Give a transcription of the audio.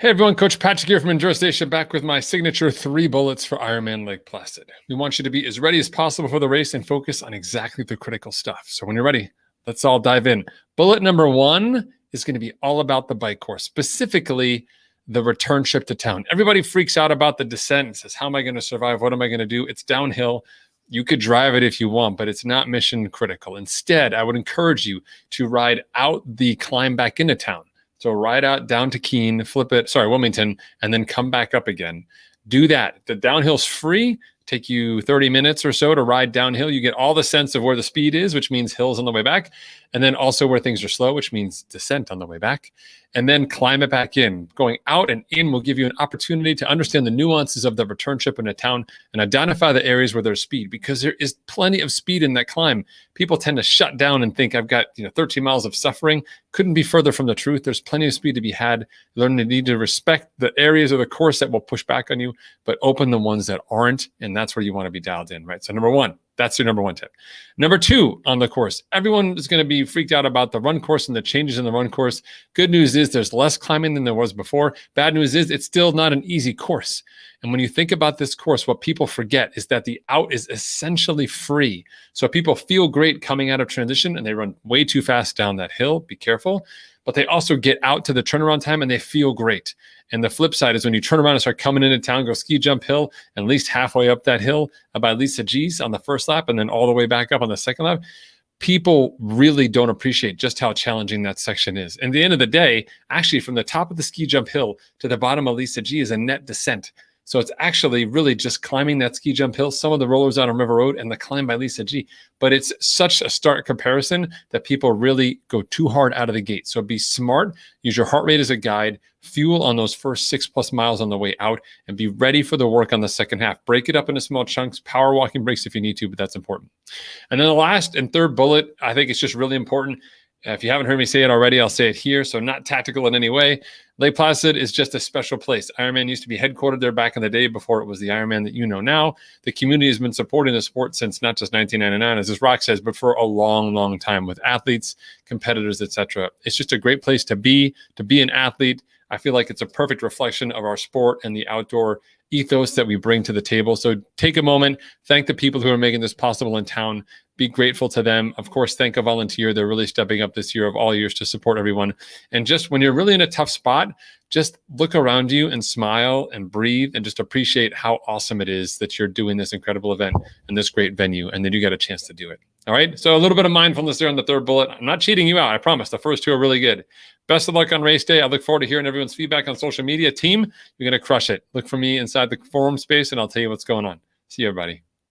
Hey everyone, Coach Patrick here from Enduro Station, back with my signature 3 bullets for Ironman Lake Placid. We want you to be as ready as possible for the race and focus on exactly the critical stuff. So when you're ready, let's all dive in. Bullet number 1 is going to be all about the bike course, specifically the return trip to town. Everybody freaks out about the descent and says, how am I going to survive? What am I going to do? It's downhill. You could drive it if you want, but it's not mission critical. Instead, I would encourage you to ride out the climb back into town. So ride out down to Wilmington, and then come back up again. Do that. The downhill's free. Take you 30 minutes or so to ride downhill. You get all the sense of where the speed is, which means hills on the way back, and then also where things are slow, which means descent on the way back, and then climb it back in. Going out and in will give you an opportunity to understand the nuances of the return trip into town and identify the areas where there's speed, because there is plenty of speed in that climb. People tend to shut down and think I've got 13 miles of suffering. Couldn't be further from the truth. There's plenty of speed to be had. Learn to need to respect the areas of the course that will push back on you, but open the ones that aren't, and that's where you want to be dialed in, right? So number 1, that's your number 1 tip. Number 2 on the course, everyone is going to be freaked out about the run course and the changes in the run course. Good news is there's less climbing than there was before. Bad news is it's still not an easy course. And when you think about this course, what people forget is that the out is essentially free. So people feel great coming out of transition and they run way too fast down that hill. Be careful. But they also get out to the turnaround time and they feel great. And the flip side is when you turn around and start coming into town, go ski jump hill, and at least halfway up that hill by at least a G's on the first lap and then all the way back up on the second lap, people really don't appreciate just how challenging that section is. And at the end of the day, actually from the top of the ski jump hill to the bottom of Lisa G is a net descent. So it's actually really just climbing that ski jump hill, some of the rollers out on River Road, and the climb by Lisa G. But it's such a stark comparison that people really go too hard out of the gate. So be smart, use your heart rate as a guide, fuel on those first 6+ miles on the way out, and be ready for the work on the second half. Break it up into small chunks, power walking breaks if you need to, but that's important. And then the last and third bullet, I think it's just really important. If you haven't heard me say it already, I'll say it here. So not tactical in any way. Lake Placid is just a special place. Ironman used to be headquartered there back in the day before it was the Ironman that you know now. The community has been supporting the sport since not just 1999, as this rock says, but for a long, long time with athletes, competitors, etc. It's just a great place to be an athlete. I feel like it's a perfect reflection of our sport and the outdoor ethos that we bring to the table. So take a moment, thank the people who are making this possible in town. Be grateful to them. Of course, thank a volunteer. They're really stepping up this year of all years to support everyone. And just when you're really in a tough spot, just look around you and smile and breathe and just appreciate how awesome it is that you're doing this incredible event in this great venue and that you got a chance to do it. All right. So a little bit of mindfulness there on the third bullet. I'm not cheating you out. I promise. The first 2 are really good. Best of luck on race day. I look forward to hearing everyone's feedback on social media. Team, you're going to crush it. Look for me inside the forum space and I'll tell you what's going on. See you, everybody.